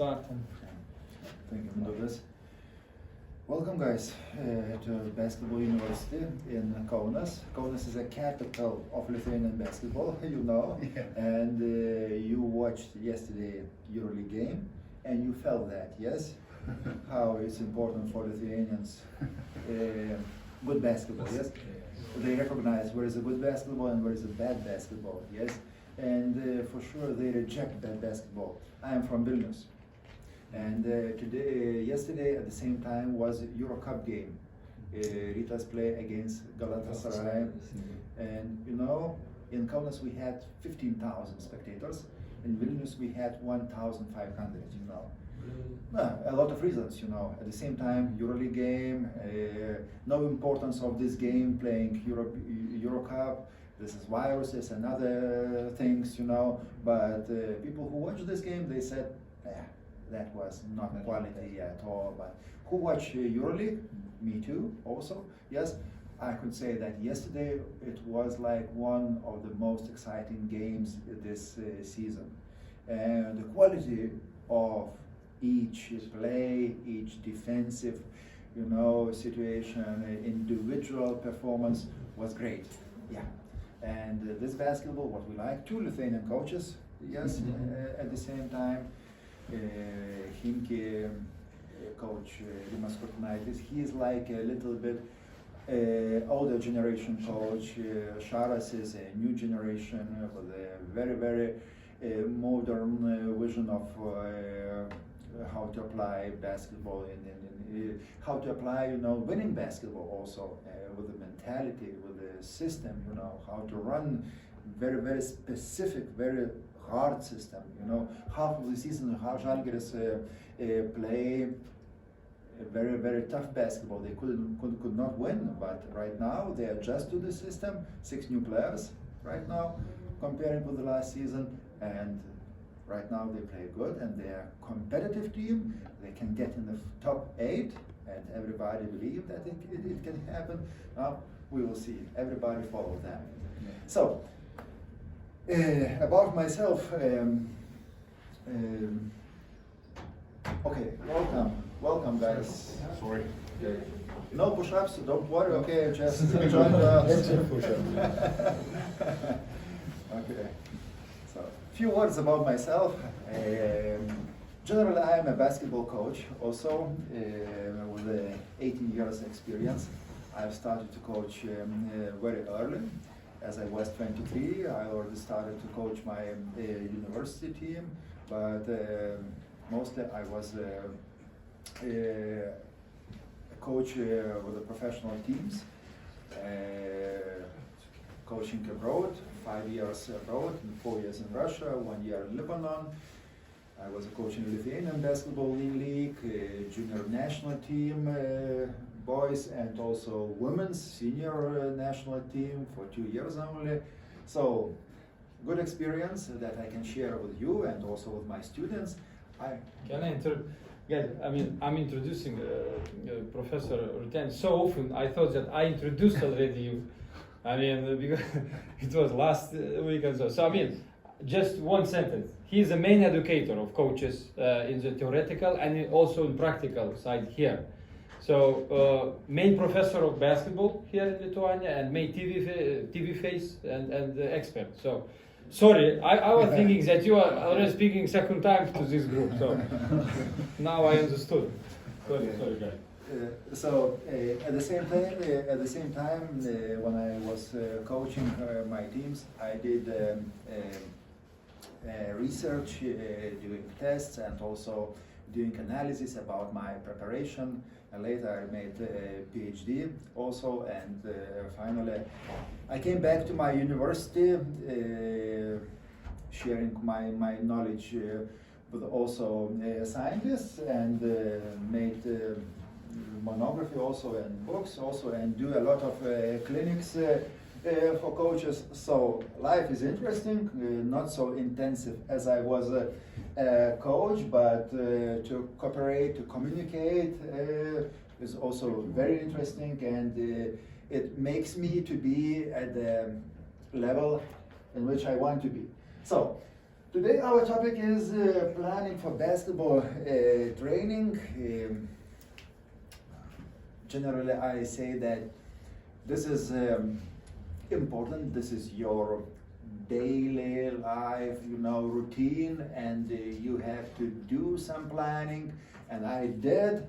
start. Thank you, Mindaugas. Welcome, guys, to Basketball University in Kaunas. Kaunas is a capital of Lithuanian basketball, you know. Yeah. And you watched yesterday EuroLeague game, and you felt that, yes? How it's important for Lithuanians. Good basketball, yes? They recognize where is a good basketball and where is a bad basketball, yes? And for sure they reject bad basketball. I am from Vilnius. And yesterday at the same time was Euro Cup game. Rytas play against Galatasaray. And you know, in Kaunas we had 15,000 spectators. In Vilnius we had 1,500, you know. A lot of reasons, you know. At the same time, EuroLeague game, no importance of this game playing Euro Cup. This is viruses and other things, you know. But people who watched this game, they said, that was not quality at all. But who watched EuroLeague? Me too, also. Yes, I could say that yesterday it was like one of the most exciting games this season. And the quality of each play, each defensive, you know, situation, individual performance was great. Yeah. And this basketball, what we like, two Lithuanian coaches, yes, at the same time. Himki, coach Rimas Kurtinaitis, he is like a little bit older generation coach. Sharas is a new generation with a very, very modern vision of how to apply basketball and how to apply, you know, winning basketball also with the mentality, with the system, you know, how to run very, very specific, very hard system, you know. Half of the season, how Žalgiris play very, very tough basketball. They could not win, but right now they adjust to the system. 6 new players right now, comparing with the last season, and right now they play good and they are a competitive team. They can get in the top 8, and everybody believes that it can happen. Now we will see. Everybody follow them. So. About myself, okay, welcome guys. Sorry. No push-ups, don't worry, okay, just join the push-up. Okay, so few words about myself. Generally, I am a basketball coach also, with 18 years experience. I've started to coach very early. As I was 23, I already started to coach my university team, but mostly I was a coach with the professional teams, coaching abroad, 5 years abroad, 4 years in Russia, 1 year in Lebanon. I was a coach in Lithuanian Basketball League, junior national team, boys and also women's senior national team for 2 years only. So good experience that I can share with you and also with my students. Can I interrupt? Guys, I mean, I'm introducing Professor Rutan. So often I thought that I introduced already you. I mean, because it was last week and so. So I mean, just one sentence. He is the main educator of coaches in the theoretical and also in practical side here. So main professor of basketball here in Lithuania and main TV face and expert. So sorry, I was thinking that you are already speaking second time to this group. So now I understood. Sorry, guys. So at the same time, when I was coaching my teams, I did research, doing tests, and also doing analysis about my preparation. And later I made a PhD also, and finally I came back to my university, sharing my knowledge with also scientists, and made monography also and books also, and do a lot of clinics for coaches. So life is interesting, not so intensive as I was a coach, but to cooperate, to communicate is also very interesting, and it makes me to be at the level in which I want to be. So Today our topic is planning for basketball training. Generally I say that this is important. This is your daily life, routine, and you have to do some planning, and I did.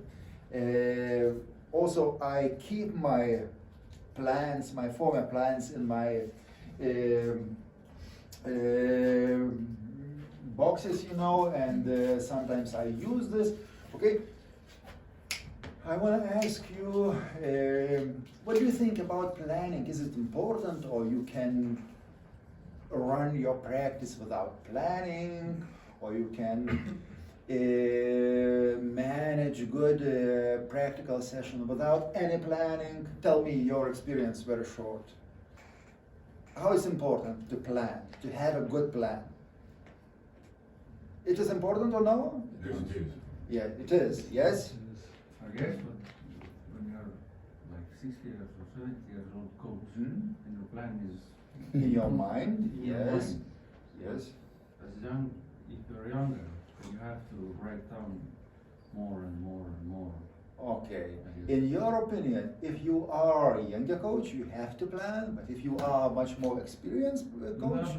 Also, I keep my plans, my former plans in my boxes, and sometimes I use this. Okay, I want to ask you, what do you think about planning? Is it important, or you can run your practice without planning, or you can manage good practical session without any planning? Tell me your experience, very short. How is important to plan, to have a good plan? It is important or no? Yes, it is. Yeah, it is, yes? I guess when you're like 60 years or 70 years old coach, Hmm? and your plan is In your mind, in your yes, mind. yes. If you're younger, you have to write down more and more and more. Okay. In your opinion, if you are a younger coach, you have to plan, but if you are much more experienced coach,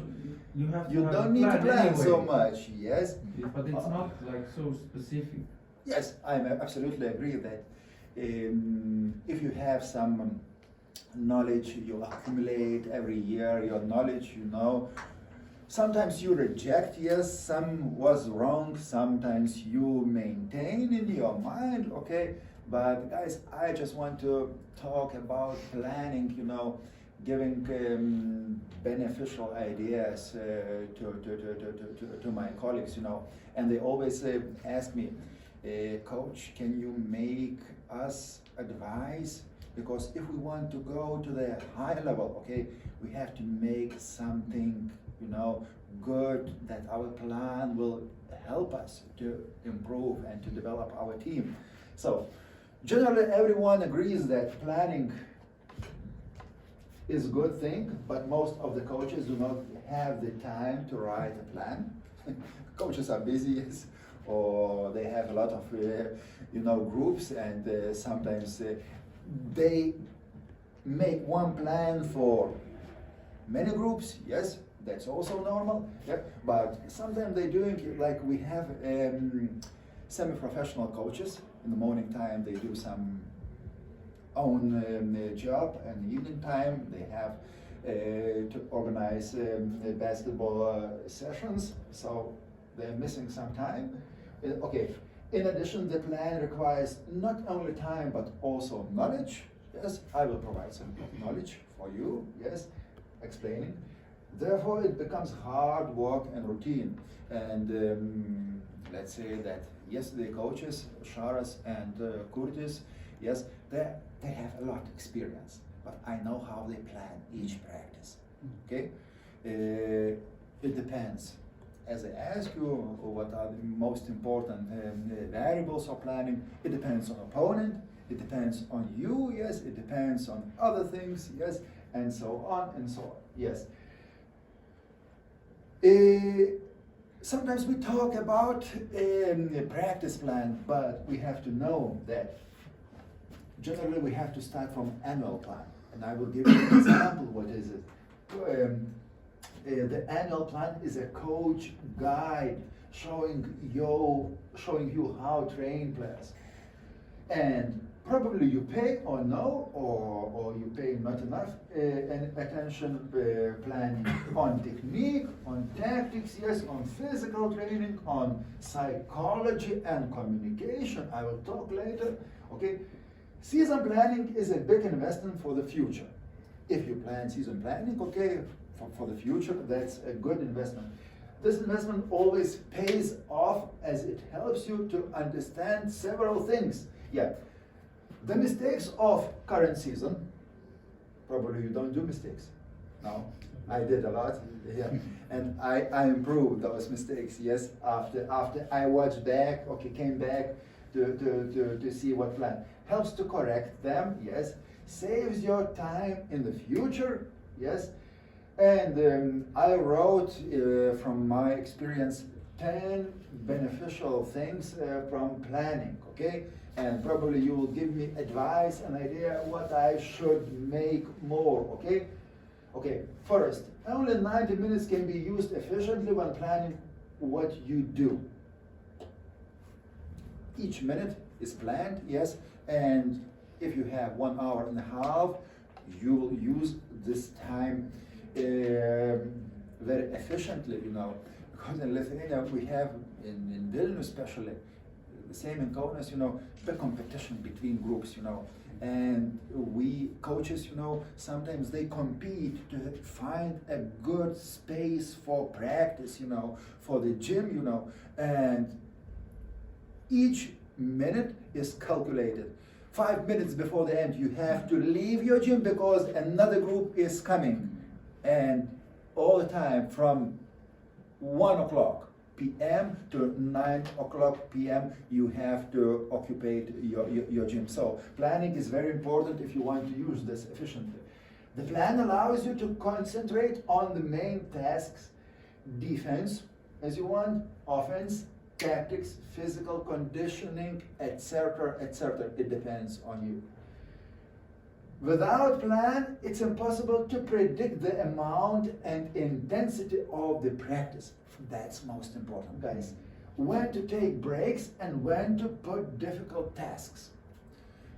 You have to you have don't a need to plan anyway. so much, yes? But it's not like so specific. Yes, I absolutely agree that if you have some knowledge you accumulate every year, your knowledge, sometimes you reject, yes, some was wrong, sometimes you maintain in your mind, okay, but guys, I just want to talk about planning, giving beneficial ideas to my colleagues, and they always ask me, Coach, can you make us advice? Because if we want to go to the high level, okay, we have to make something, good, that our plan will help us to improve and to develop our team. So, generally everyone agrees that planning is a good thing, but most of the coaches do not have the time to write a plan. Coaches are busy, yes, or they have a lot of groups, and sometimes they make one plan for many groups, yes, that's also normal, yeah, but sometimes they're doing it like we have semi-professional coaches. In the morning time they do some own job, and evening time they have to organize basketball sessions, so they're missing some time. Okay, in addition, the plan requires not only time but also knowledge. Yes, I will provide some knowledge for you, yes, explaining. Therefore, it becomes hard work and routine. And let's say that yesterday coaches, Sharas and Curtis, yes, they have a lot of experience, but I know how they plan each practice, okay? It depends. As I ask you, what are the most important variables of planning, it depends on opponent, it depends on you, yes, it depends on other things, yes, and so on and so on, yes. Sometimes we talk about a practice plan, but we have to know that generally we have to start from annual plan. And I will give you an example, what is it? The annual plan is a coach guide showing you how to train players. And probably you pay or no, or you pay not enough attention planning on technique, on tactics, yes, on physical training, on psychology and communication. I will talk later, okay? Season planning is a big investment for the future. If you plan season planning, okay, for the future, that's a good investment. This investment always pays off as it helps you to understand several things. Yeah, the mistakes of current season, probably you don't do mistakes. No, I did a lot, yeah, and I improved those mistakes, yes, after I watched back, okay, came back to see what plan. Helps to correct them, yes, saves your time in the future, yes, And I wrote from my experience 10 beneficial things from planning, okay? And probably you will give me advice, an idea what I should make more, okay? Okay, first, only 90 minutes can be used efficiently when planning what you do. Each minute is planned, yes, and if you have 1 hour and a half, you will use this time very efficiently, you know, because in Lithuania we have, in Vilnius especially, the same in Kaunas, you know, the competition between groups, you know, and we coaches, you know, sometimes they compete to find a good space for practice, you know, for the gym, you know, and each minute is calculated. 5 minutes before the end, you have to leave your gym because another group is coming. And all the time from 1 o'clock p.m. to 9 o'clock p.m. you have to occupy your gym. So planning is very important if you want to use this efficiently. The plan allows you to concentrate on the main tasks: defense, as you want, offense, tactics, physical conditioning, etc., etc. It depends on you. Without plan, it's impossible to predict the amount and intensity of the practice. That's most important, guys. When to take breaks and when to put difficult tasks.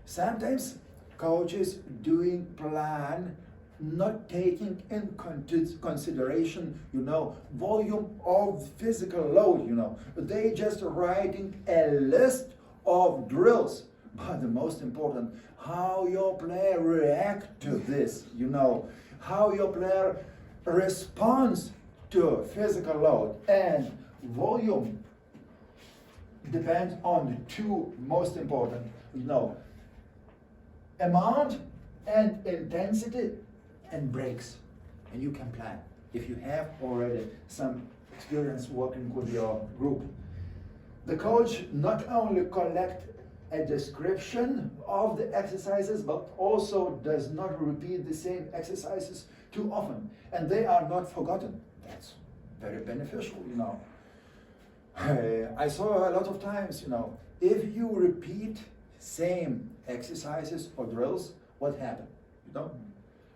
Sometimes coaches doing plan, not taking in consideration, you know, volume of physical load, you know. They just writing a list of drills. But the most important, how your player react to this, you know, how your player responds to physical load. And volume depends on the two most important, you know, amount and intensity and breaks. And you can plan if you have already some experience working with your group. The coach not only collect a description of the exercises, but also does not repeat the same exercises too often, and they are not forgotten. That's very beneficial, you know. I saw a lot of times, you know, if you repeat same exercises or drills, what happened? You know,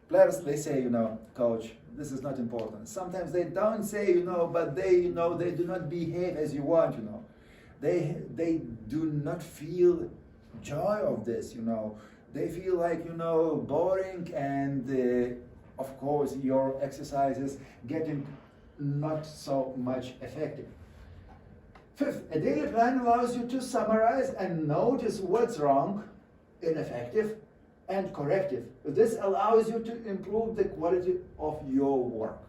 players, they say, you know, coach, this is not important. Sometimes they don't say, you know, but they, you know, they do not behave as you want, you know. They do not feel joy of this, you know. They feel like, you know, boring, and of course your exercises getting not so much effective. Fifth, a daily plan allows you to summarize and notice what's wrong, ineffective, and corrective. This allows you to improve the quality of your work.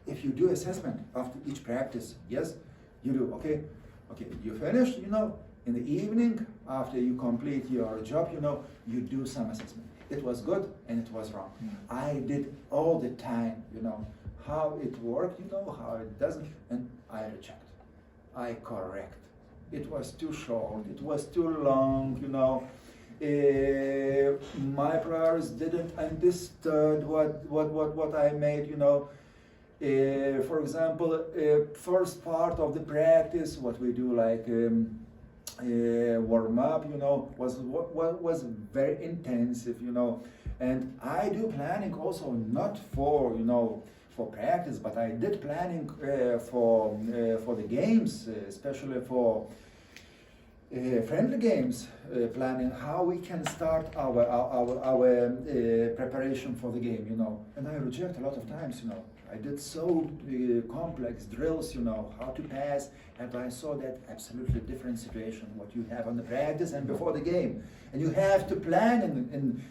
If you do assessment after each practice, yes, you do, okay? Okay, you finished, you know, in the evening, after you complete your job, you know, you do some assessment. It was good and it was wrong. I did all the time, you know, how it worked, you know, how it doesn't, and I reject. I correct. It was too short, it was too long, you know. My players didn't understand what I made, you know. For example, first part of the practice, what we do, like warm up, you know, was very intensive, you know. And I do planning also not for, you know, for practice, but I did planning for the games, especially for friendly games, planning how we can start our preparation for the game, you know. And I reject a lot of times, you know. I did so complex drills, you know, how to pass, and I saw that absolutely different situation, what you have on the practice and before the game. And you have to plan in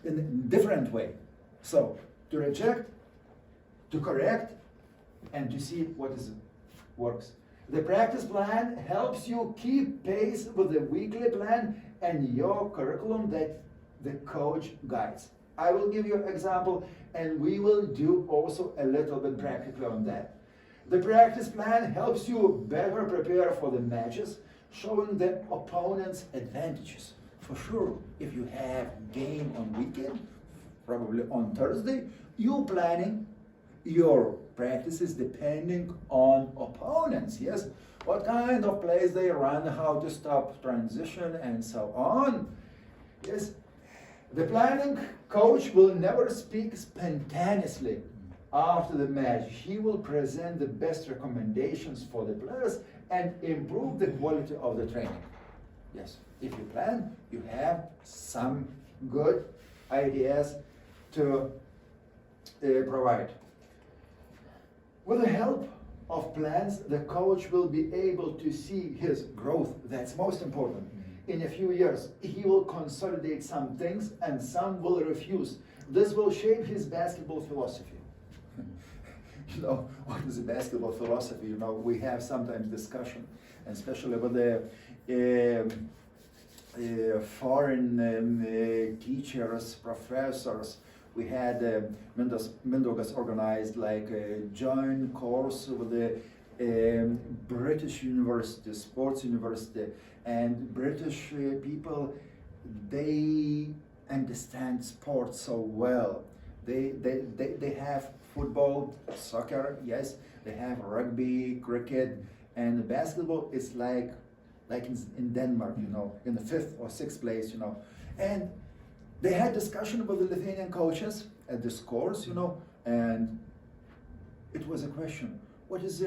a different way. So, to reject, to correct, and to see what works. The practice plan helps you keep pace with the weekly plan and your curriculum that the coach guides. I will give you an example, and we will do also a little bit practically on that. The practice plan helps you better prepare for the matches, showing the opponent's advantages. For sure, if you have game on weekend, probably on Thursday, you planning your practices depending on opponents, yes? What kind of plays they run, how to stop transition, and so on. Yes, the planning coach will never speak spontaneously after the match. He will present the best recommendations for the players and improve the quality of the training. Yes, if you plan, you have some good ideas to provide. With the help of plans, the coach will be able to see his growth. That's most important. In a few years, he will consolidate some things and some will refuse. This will shape his basketball philosophy. You know, what is a basketball philosophy? You know, we have sometimes discussion, especially with the foreign teachers, professors. We had Mindaugas organized like a joint course with the British university, sports university, and British people, they understand sports so well. They have football, soccer, yes, they have rugby, cricket, and basketball is like in Denmark, you know, in the 5th or 6th place, you know. And they had discussion with the Lithuanian coaches at this course, you know, and it was a question, what is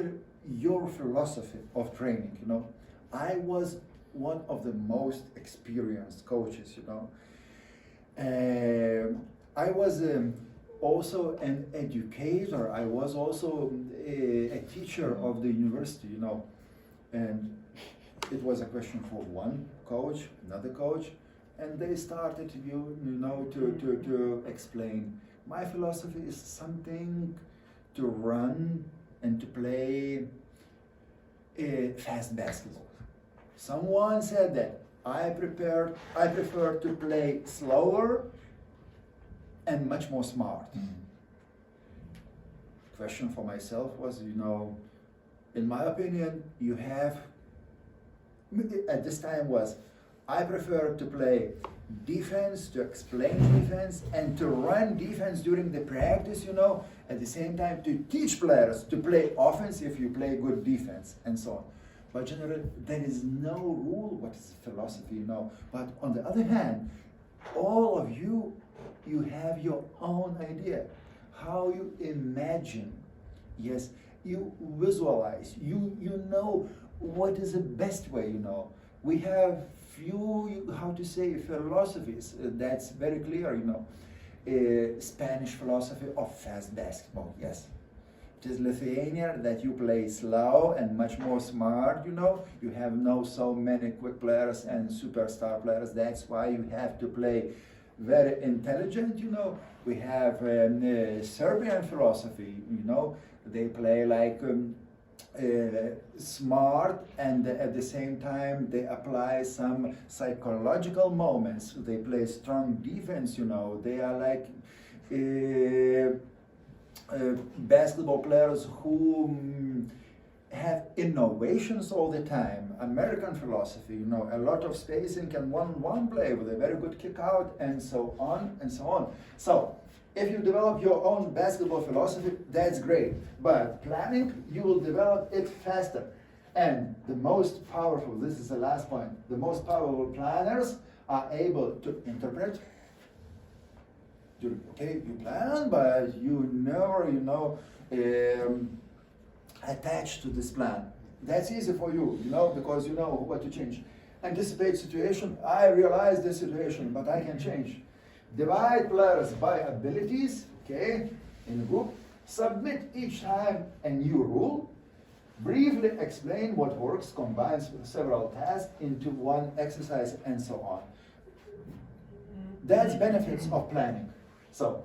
your philosophy of training, you know? I was one of the most experienced coaches, you know. I was also an educator. I was also a teacher of the university, you know. And it was a question for one coach, another coach, and they started, you know, to explain. My philosophy is something to run and to play fast basketball. Someone said that I prefer to play slower and much more smart. Question for myself was, you know, in my opinion, you have, at this time was, I prefer to play defense, to explain defense, and to run defense during the practice, you know, at the same time to teach players to play offense if you play good defense, and so on. But generally, there is no rule what is philosophy, you know. But on the other hand, all of you have your own idea, how you imagine, yes, you visualize, you know what is the best way, you know. We have few, how to say, philosophies, that's very clear, you know. Spanish philosophy of fast basketball, yes. It is Lithuania that you play slow and much more smart, you know. You have no so many quick players and superstar players. That's why you have to play very intelligent, you know. We have Serbian philosophy, you know. They play like smart, and at the same time they apply some psychological moments. They play strong defense, you know. They are like basketball players who have innovations all the time. American philosophy, you know, a lot of spacing and one play with a very good kick out, and so on and so on. So if you develop your own basketball philosophy, that's great. But planning, you will develop it faster. And the most powerful, this is the last point, the most powerful planners are able to interpret. Okay, you plan, but you never, you know, attach to this plan. That's easy for you, you know, because you know what to change. Anticipate situation, I realize the situation, but I can change. Divide players by abilities, okay, in a group. Submit each time a new rule. Briefly explain what works, combines several tasks into one exercise, and so on. That's benefits of planning. So,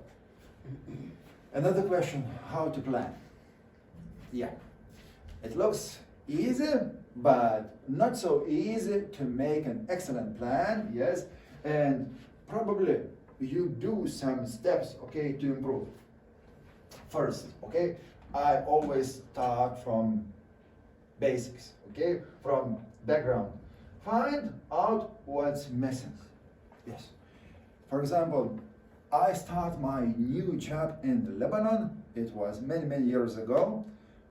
another question, how to plan? Yeah, it looks easy, but not so easy to make an excellent plan, yes, and probably you do some steps, okay, to improve. First, okay, I always start from basics, okay, from background. Find out what's missing. Yes. For example, I start my new job in Lebanon It was many, many years ago.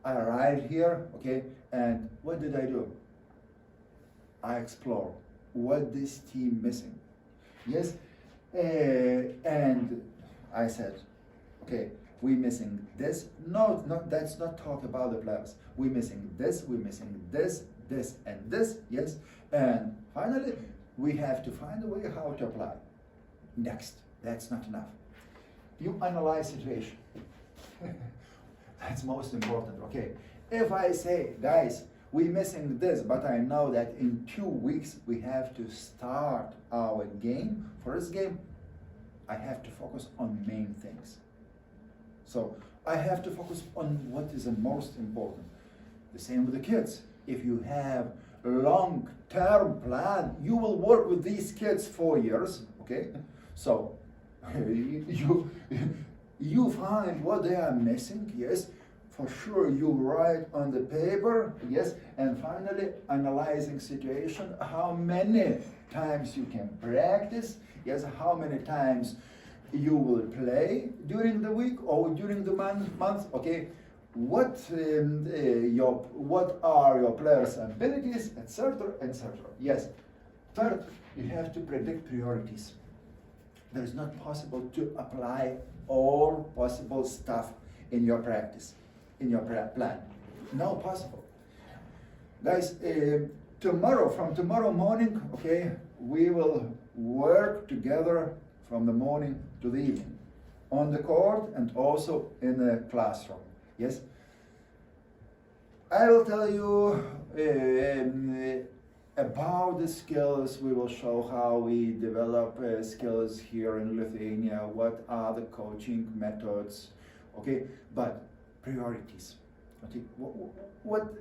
I arrived here, okay, and what did I do? I explored what this team missing. Yes, and I said, okay, we missing this. No, that's not talk about the players. We missing this, we missing this, this, and this. Yes, and finally, we have to find a way how to apply. Next, that's not enough. You analyze situation. That's most important. Okay, if I say, guys, we missing this, but I know that in 2 weeks we have to start our game. First game, I have to focus on main things. So I have to focus on what is the most important. The same with the kids. If you have a long-term plan, you will work with these kids 4 years, okay? So you find what they are missing, yes, for sure you write on the paper, yes, and finally analyzing situation, how many times you can practice, yes, how many times you will play during the week or during the month, okay, what are your players' abilities, etc., etc. Yes. Third, you have to predict priorities. There is not possible to apply all possible stuff in your practice, in your plan. No possible. Guys, from tomorrow morning, okay, we will work together from the morning to the evening, on the court and also in the classroom. Yes? I will tell you about the skills. We will show how we develop skills here in Lithuania, what are the coaching methods, okay? But priorities, okay? What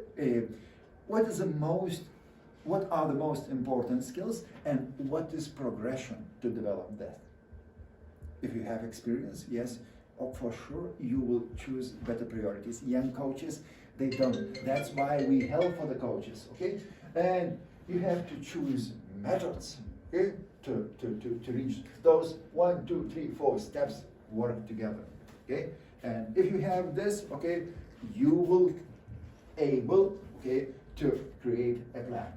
are the most important skills, and what is progression to develop that? If you have experience, yes, for sure you will choose better priorities. Young coaches, they don't. That's why we help for the coaches, okay? And you have to choose methods, okay, to reach those 1, 2, 3, 4 steps work together, okay? And if you have this, okay, you will able, okay, to create a plan.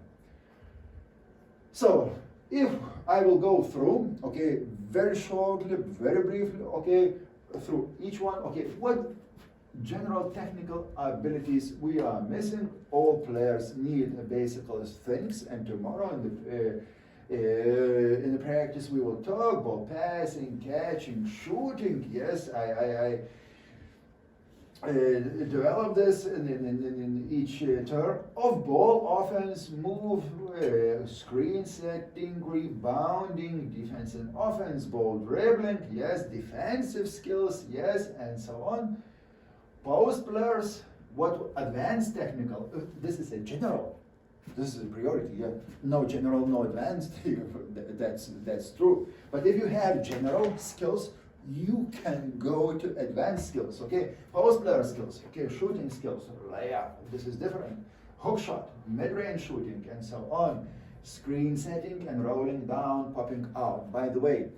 So if I will go through, okay, very shortly, very briefly, okay, through each one, okay, what general technical abilities we are missing. All players need basic things, and tomorrow in the practice we will talk about passing, catching, shooting. Yes, I develop this in each term. Off ball, offense, move, screen setting, rebounding, defense and offense, ball dribbling, yes, defensive skills, yes, and so on. Post players, what advanced technical, this is a general, this is a priority, yeah. No general, no advanced, that's true. But if you have general skills, you can go to advanced skills, okay? Post player skills, okay, shooting skills, layup, this is different. Hook shot, mid-range shooting, and so on. Screen setting and rolling down, popping out. By the way,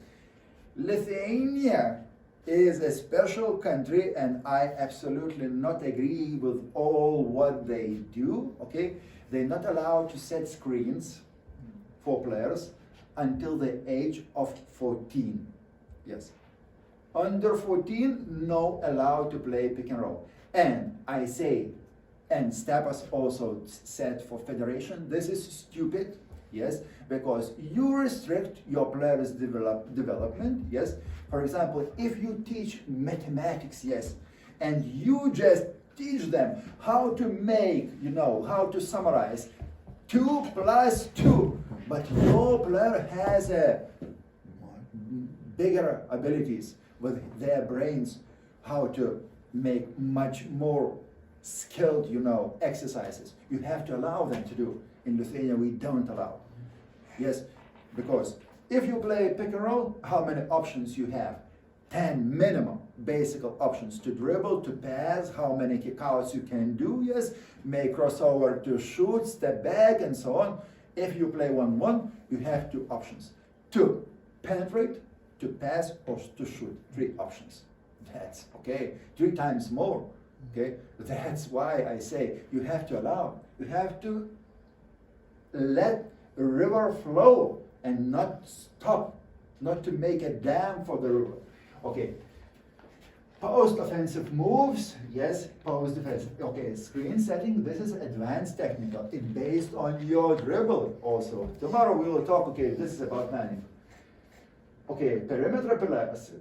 Lithuania is a special country, and I absolutely not agree with all what they do, okay? They're not allowed to set screens for players until the age of 14, yes. Under 14, no allowed to play pick and roll. And I say, and Stepas also said for federation, this is stupid, yes, because you restrict your players' development, yes. For example, if you teach mathematics, yes, and you just teach them how to make, how to summarize 2 + 2, but your player has a bigger abilities with their brains, how to make much more skilled, exercises. You have to allow them to do. In Lithuania, we don't allow. Yes, because if you play pick and roll, how many options you have? 10 minimum basic options to dribble, to pass, how many kickouts you can do, yes, make crossover to shoot, step back, and so on. If you play 1-1, you have 2 options. To penetrate, to pass, or to shoot, 3 options. That's okay, 3 times more. Okay, that's why I say you have to let a river flow and not stop, not to make a dam for the river. Okay, post offensive moves, yes, post defensive. Okay, screen setting, this is advanced technical. It's based on your dribble also. Tomorrow we will talk, okay, this is about manning. Okay, perimeter players,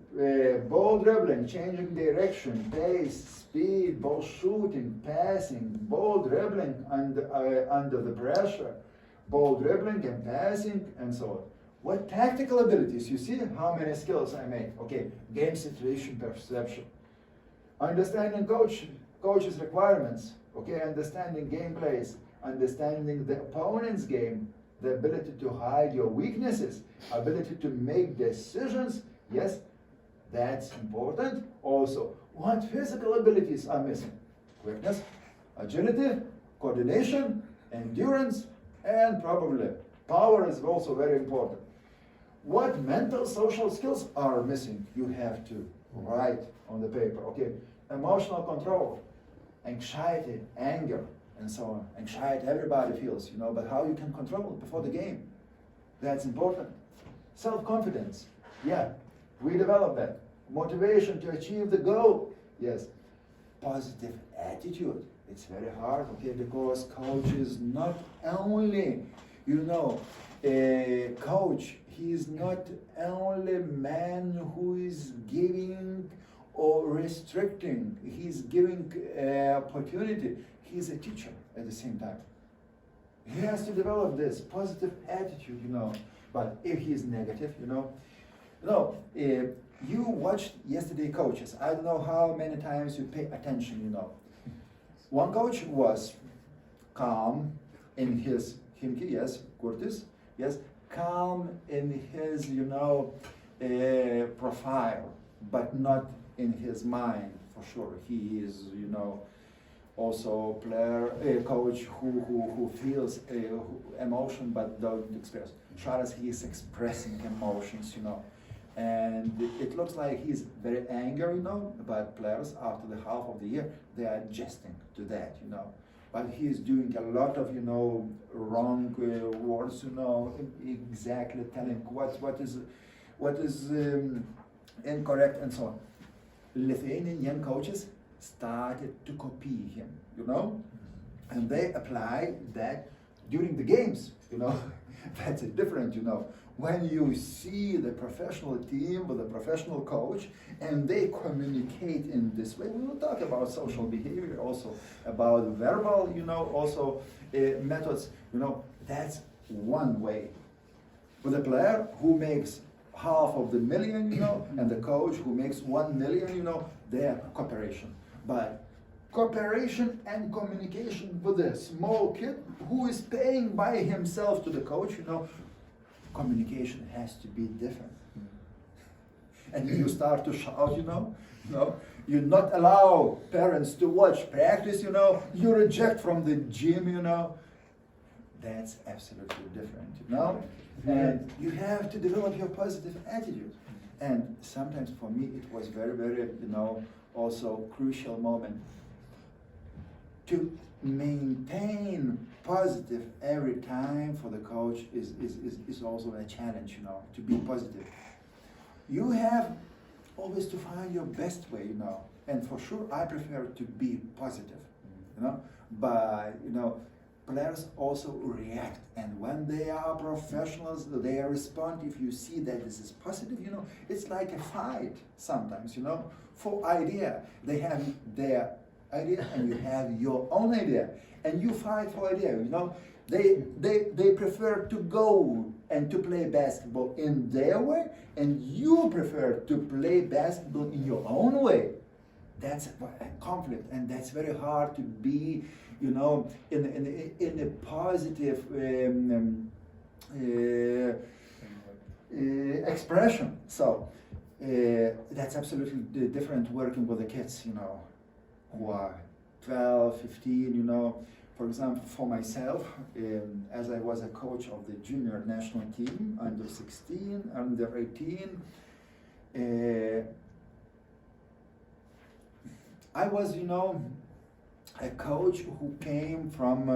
ball dribbling, changing direction, pace, speed, ball shooting, passing, ball dribbling under the pressure, ball dribbling and passing, and so on. What tactical abilities? You see how many skills I made? Okay, game situation perception, understanding coach's requirements. Okay, understanding game plays, understanding the opponent's game, the ability to hide your weaknesses, ability to make decisions. Yes, that's important. Also, what physical abilities are missing? Quickness, agility, coordination, endurance, and probably power is also very important. What mental social skills are missing? You have to write on the paper. Okay, emotional control, anxiety, anger, and so on. Anxiety, everybody feels, but how you can control it before the game. That's important. Self-confidence, yeah, we develop that. Motivation to achieve the goal, yes. Positive attitude, it's very hard, okay, because coach is not only, a coach, he is not only man who is giving or restricting, he's giving opportunity. He's a teacher at the same time. He has to develop this positive attitude, But if he's negative, you watched yesterday coaches. I don't know how many times you pay attention, One coach was calm in his Himki, yes, Curtis, yes, calm in his, profile, but not in his mind, for sure. He is, also a coach who feels emotion but don't express. Charles, he is expressing emotions, and it looks like he's very angry, but players after the half of the year, they are adjusting to that, But he is doing a lot of, wrong words, exactly telling what is incorrect and so on. Lithuanian young coaches started to copy him, and they apply that during the games, That's different, When you see the professional team with a professional coach and they communicate in this way, we will talk about social behavior also, about verbal, also methods, that's one way. With a player who makes $500,000, and the coach who makes 1 million, they are cooperation. But cooperation and communication with a small kid who is paying by himself to the coach, communication has to be different. And you start to shout, you not allow parents to watch practice, you reject from the gym, that's absolutely different, And you have to develop your positive attitude. And sometimes for me it was very, very, also crucial moment to maintain positive every time for the coach is also a challenge, to be positive. You have always to find your best way, and for sure I prefer to be positive, but players also react, and when they are professionals, they respond. If you see that this is positive, it's like a fight sometimes, for idea. They have their idea and you have your own idea, and you fight for idea, They prefer to go and to play basketball in their way, and you prefer to play basketball in your own way. That's a conflict, and that's very hard to be, in a positive expression. So that's absolutely different working with the kids, who are 12, 15, For example, for myself, as I was a coach of the junior national team, under 16, under 18, I was, a coach who came from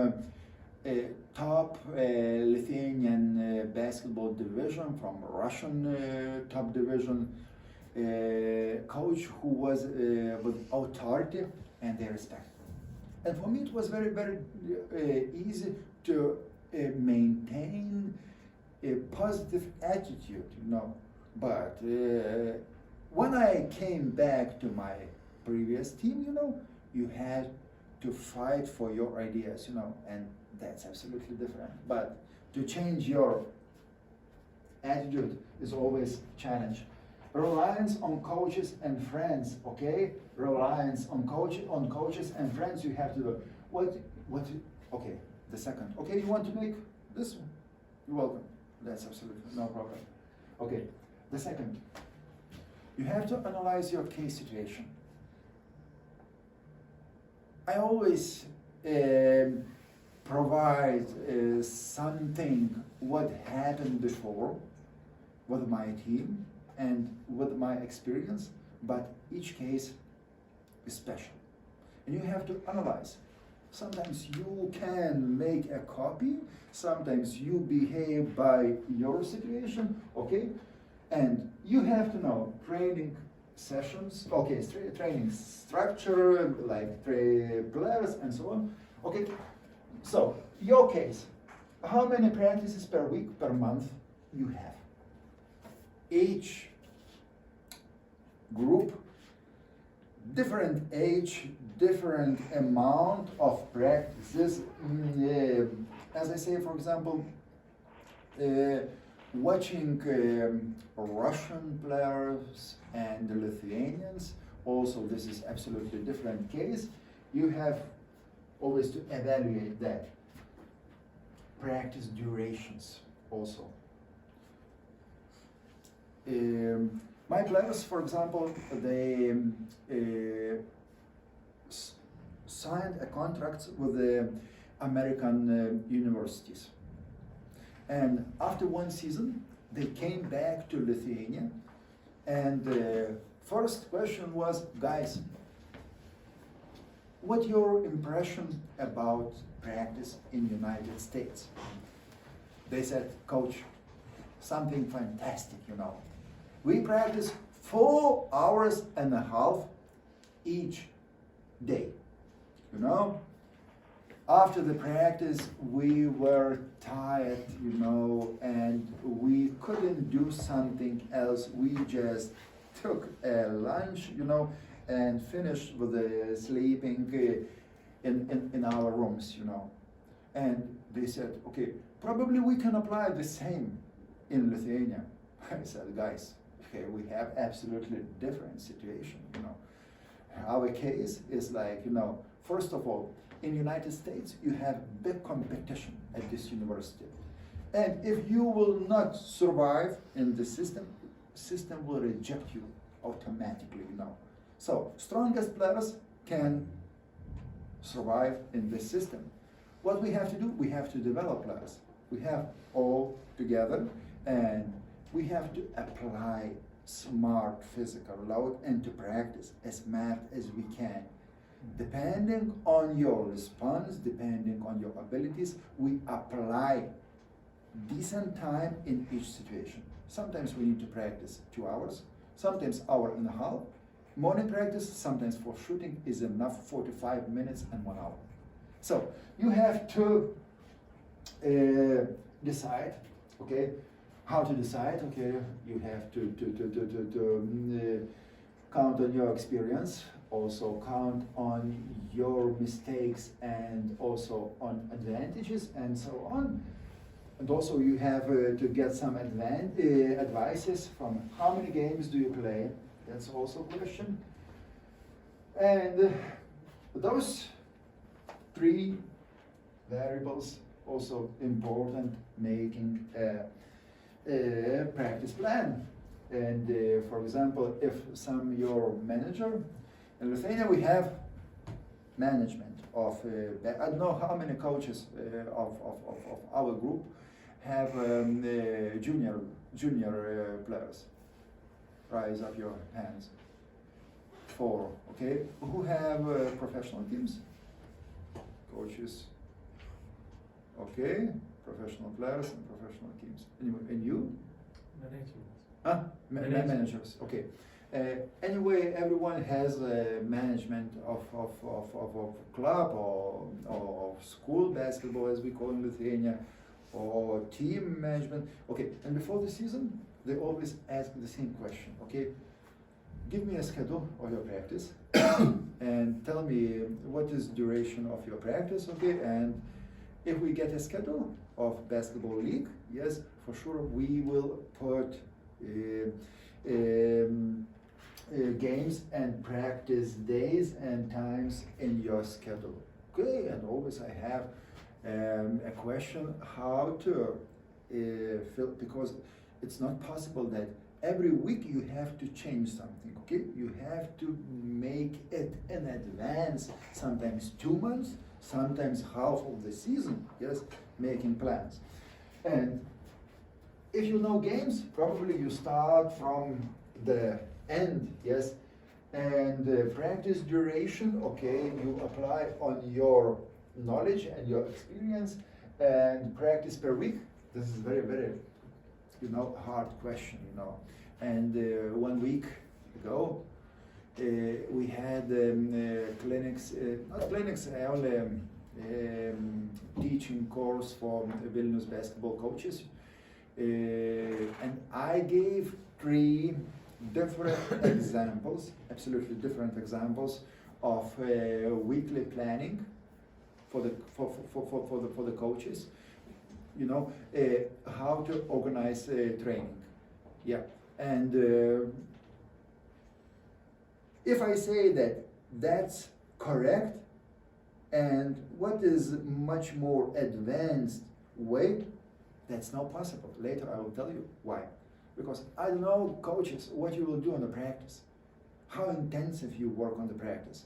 a top Lithuanian basketball division, from Russian top division, coach who was with authority and their respect. And for me, it was very, very easy to maintain a positive attitude, But when I came back to my previous team, you had to fight for your ideas, and that's absolutely different. But to change your attitude is always a challenge. Reliance on coaches and friends, okay? Reliance on coaches and friends. You have to do okay, the second. Okay, you want to make this one? You're welcome. That's absolutely no problem. Okay, the second. You have to analyze your case situation. I always provide something what happened before with my team and with my experience, but each case is special. And you have to analyze. Sometimes you can make a copy, sometimes you behave by your situation, okay? And you have to know training sessions, okay, training structure, like players and so on, okay? So, your case, how many practices per week, per month you have? Each group, different age, different amount of practices. As I say, for example, watching Russian players and the Lithuanians, also this is absolutely different case. You have always to evaluate that. Practice durations also. My players, for example, they signed a contract with the American universities. And after one season, they came back to Lithuania. And the first question was, guys, what's your impression about practice in United States? They said, Coach, something fantastic, We practice 4 hours and a half each day, After the practice, we were tired, and we couldn't do something else. We just took a lunch, and finished with the sleeping in our rooms, And they said, okay, probably we can apply the same in Lithuania. I said, guys, okay, we have absolutely different situation, Our case is like, first of all, in United States, you have big competition at this university. And if you will not survive in the system will reject you automatically, So, strongest players can survive in this system. What we have to do, we have to develop players. We have all together, and we have to apply smart physical load and to practice as smart as we can. Depending on your response, depending on your abilities, we apply decent time in each situation. Sometimes we need to practice 2 hours, sometimes hour and a half. Morning practice, sometimes for shooting, is enough 45 minutes and 1 hour. So you have to decide, okay, how to decide, okay, you have to count on your experience, also count on your mistakes and also on advantages and so on. And also you have to get some advices from how many games do you play? That's also a question. And those 3 variables also important making a practice plan. And for example, if your manager, in Lithuania we have management of, I don't know how many coaches of our group have junior players. Raise up your hands. 4. Okay, who have professional teams? Coaches. Okay, professional players and professional teams. Anyway, and you? Management. Huh? Managers. Managers. Okay. Anyway, everyone has management of a club or school basketball, as we call in Lithuania, or team management. Okay, and before the season, they always ask the same question. Okay, give me a schedule of your practice and tell me what is duration of your practice. Okay, and if we get a schedule of basketball league, yes, for sure we will put games and practice days and times in your schedule. Okay, and always I have a question how to fill, because it's not possible that every week you have to change something. Okay, you have to make it in advance, sometimes 2 months, sometimes half of the season, yes, making plans. And if you know games, probably you start from the end, yes, and the practice duration, okay, you apply on your knowledge and your experience, and practice per week. This is very, very, hard question, And 1 week ago, we had clinics, not clinics, only teaching course for Vilnius basketball coaches. And I gave 3 different examples, absolutely different examples of weekly planning for the coaches. How to organize training. Yeah, and if I say that that's correct, and what is much more advanced way, that's not possible. Later I will tell you why. Because I don't know, coaches, what you will do on the practice, how intensive you work on the practice.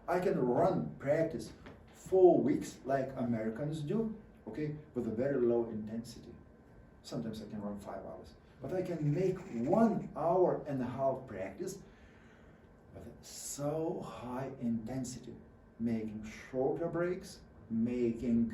I can run practice 4 weeks like Americans do, okay, with a very low intensity. Sometimes I can run 5 hours. But I can make 1 hour and a half practice with so high intensity, making shorter breaks, making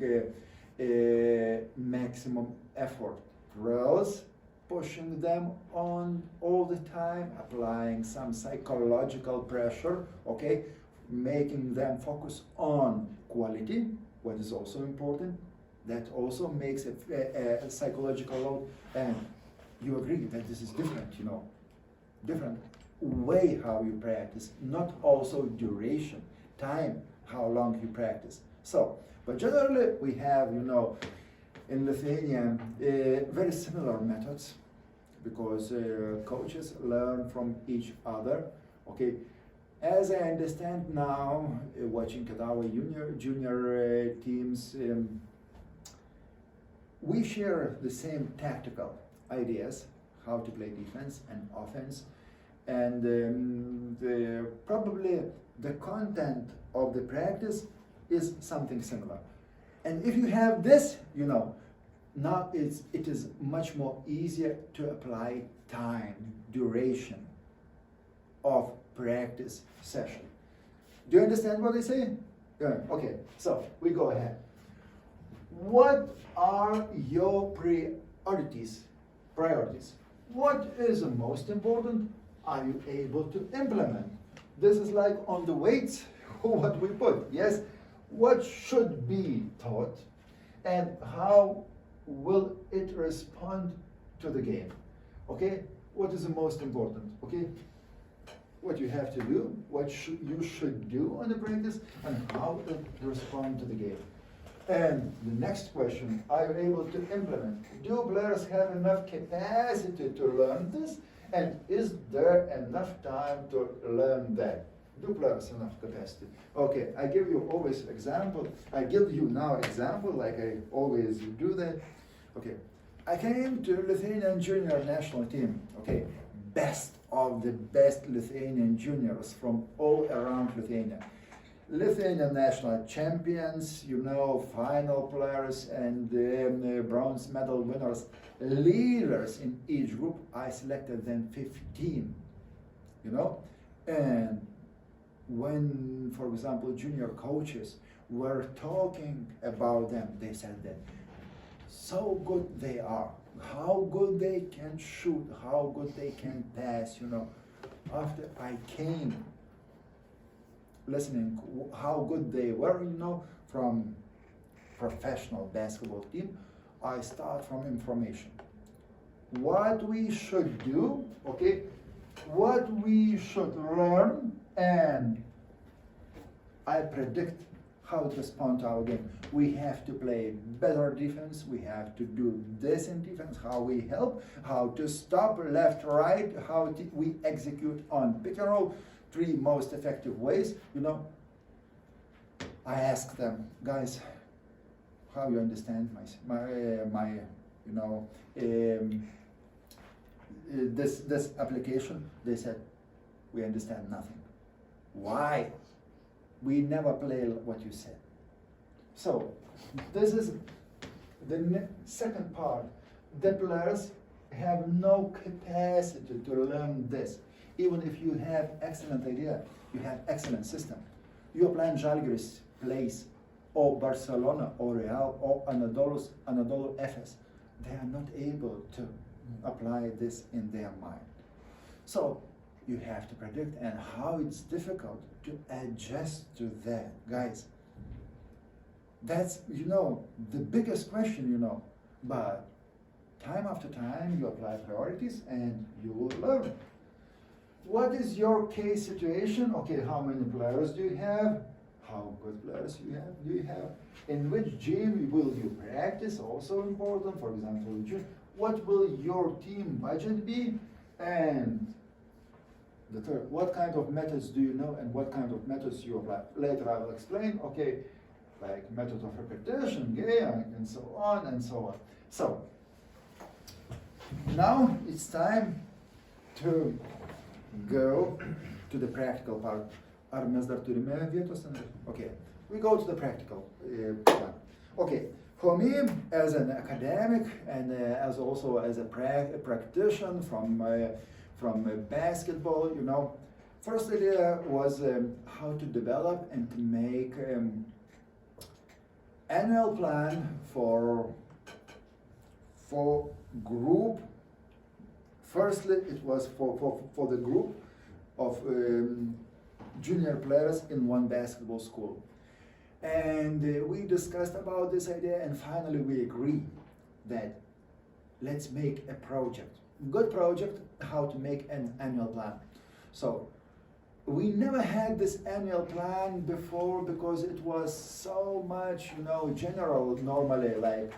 maximum effort drills, pushing them on all the time, applying some psychological pressure, okay, making them focus on quality, what is also important. That also makes a psychological load, and you agree that this is different, different way how you practice, not also duration, time, how long you practice. So, but generally we have, in Lithuania, very similar methods, because coaches learn from each other, okay. As I understand now, watching at our junior teams, we share the same tactical ideas, how to play defense and offense, and probably the content of the practice is something similar. And if you have this, now it is much more easier to apply time, duration of practice session. Do you understand what I say? Yeah. Okay, so we go ahead. What are your priorities? What is the most important? Are you able to implement? This is like on the weights, what we put, yes? What should be taught, and how will it respond to the game? Okay, what is the most important? Okay, what you have to do, what you should do on the practice, and how it respond to the game. And the next question, are you able to implement? Do players have enough capacity to learn this? And is there enough time to learn that? Do players enough capacity? Okay, I give you always example. I give you now example, like I always do that. Okay, I came to Lithuanian junior national team. Okay, best of the best Lithuanian juniors from all around Lithuania. Lithuanian national champions, final players and bronze medal winners, leaders in each group. I selected them 15, and when, for example, junior coaches were talking about them, they said that so good they are, how good they can shoot, how good they can pass, After I came listening how good they were, from professional basketball team, I start from information. What we should do, okay, what we should learn, and I predict how to respond to our game. We have to play better defense, we have to do this in defense, how we help, how to stop left, right, how we execute on pick and roll, 3 most effective ways, I ask them, guys, how you understand this application? They said, we understand nothing. Why? We never play what you said. So, this is the second part. The players have no capacity to learn this. Even if you have excellent idea, you have excellent system. Your plan Žalgiris plays, or Barcelona, or Real, or Anadolu Efes, they are not able to apply this in their mind. So you have to predict, and how it's difficult to adjust to that, guys. That's, the biggest question, but time after time you apply priorities and you will learn. What is your case situation? Okay, how many players do you have? How good players do you have? In which gym will you practice? Also important, for example, gym. What will your team budget be? And the third, what kind of methods do you know and what kind of methods you apply? Later I will explain, okay, like method of repetition, and so on and so on. So, now it's time to go to the practical part. Ar mes dar turime vietos? Okay, we go to the practical one. Okay, for me as an academic and as also as a practitioner from basketball, first idea was how to develop and to make annual plan for group. Firstly, it was for the group of junior players in one basketball school. And we discussed about this idea, and finally we agree that let's make a project. Good project, how to make an annual plan. So we never had this annual plan before because it was so much, general normally, like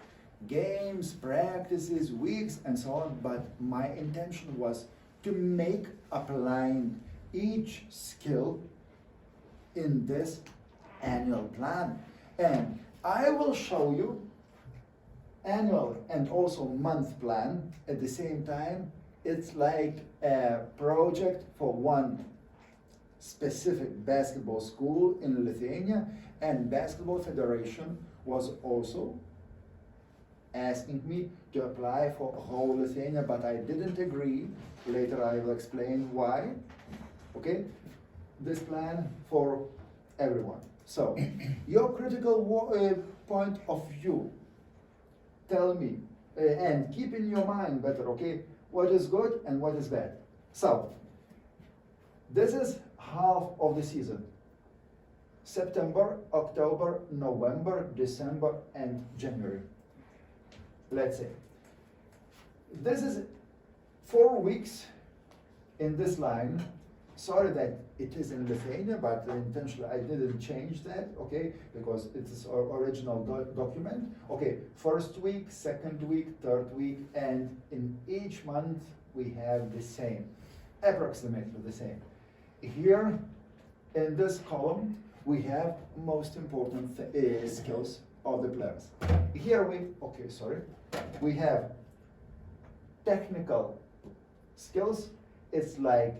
games, practices, weeks, and so on. But my intention was to make applying each skill in this annual plan. And I will show you annual and also month plan at the same time. It's like a project for one specific basketball school in Lithuania, and Basketball Federation was also asking me to apply for whole Lithuania, but I didn't agree. Later I will explain why. Okay, this plan for everyone. So, your critical point of view, tell me, and keep in your mind better, okay, what is good and what is bad. So, this is half of the season. September, October, November, December, and January. Let's say. This is 4 weeks in this line. Sorry that it is in Lithuania, but intentionally I didn't change that, okay, because it's our original document. Okay, first week, second week, third week, and in each month we have the same, approximately the same. Here, in this column, we have most important skills of the players. Here we have technical skills. It's like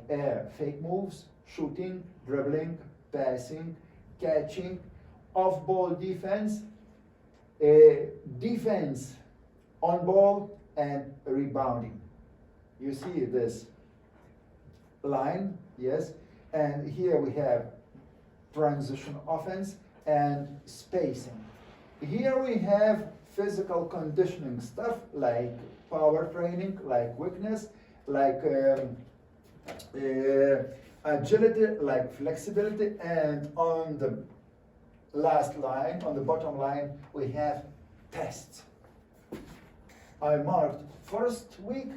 fake moves, shooting, dribbling, passing, catching, off-ball defense, defense on ball, and rebounding. You see this line, yes? And here we have transition offense, and spacing. Here we have physical conditioning stuff like power training, like quickness, like agility, like flexibility, and on the last line, on the bottom line, we have tests. I marked first week,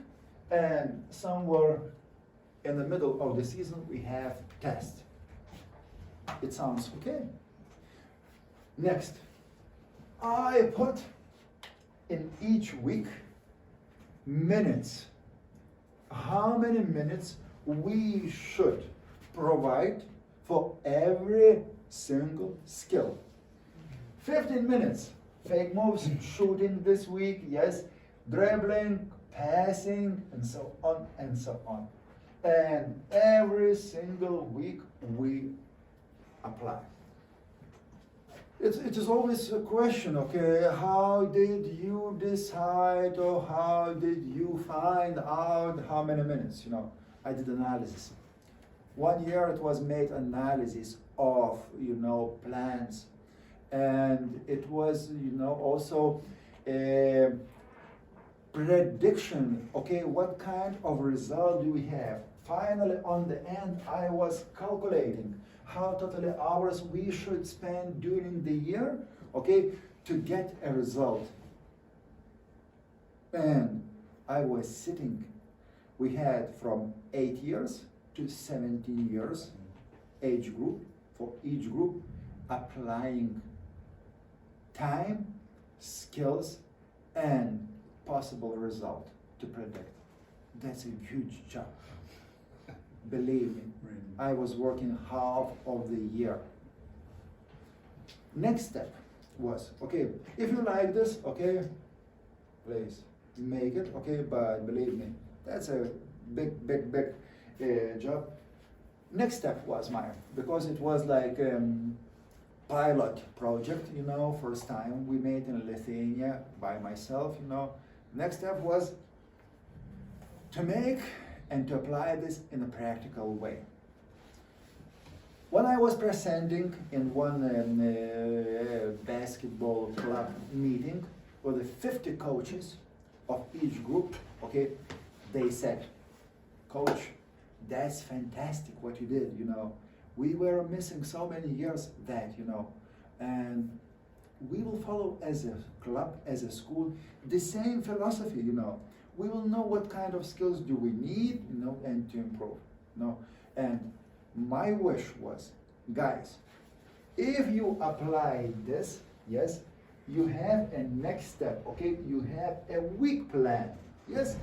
and somewhere in the middle of the season we have tests. It sounds okay. Next, I put in each week minutes. How many minutes we should provide for every single skill. 15 minutes. Fake moves, shooting this week, yes. Dribbling, passing, and so on and so on. And every single week we apply. It is always a question, okay, how did you decide or how did you find out how many minutes? I did analysis. 1 year it was made analysis of, plans. And it was, also a prediction, okay, what kind of result do we have? Finally, on the end, I was calculating how totally hours we should spend during the year, okay, to get a result. And I was sitting, we had from 8 years to 17 years age group, for each group, applying time, skills, and possible result to predict. That's a huge job. Believe me, I was working half of the year. Next step was, okay, if you like this, okay, please make it, okay, but believe me, that's a big job. Next step was mine, because it was like pilot project, first time we made in Lithuania by myself, Next step was to make and to apply this in a practical way. When I was presenting in one basketball club meeting with the 50 coaches of each group, okay, they said, Coach, that's fantastic what you did, We were missing so many years that, and we will follow as a club, as a school, the same philosophy, We will know what kind of skills do we need, and to improve, And my wish was, guys, if you apply this, yes, you have a next step, okay? You have a week plan, yes?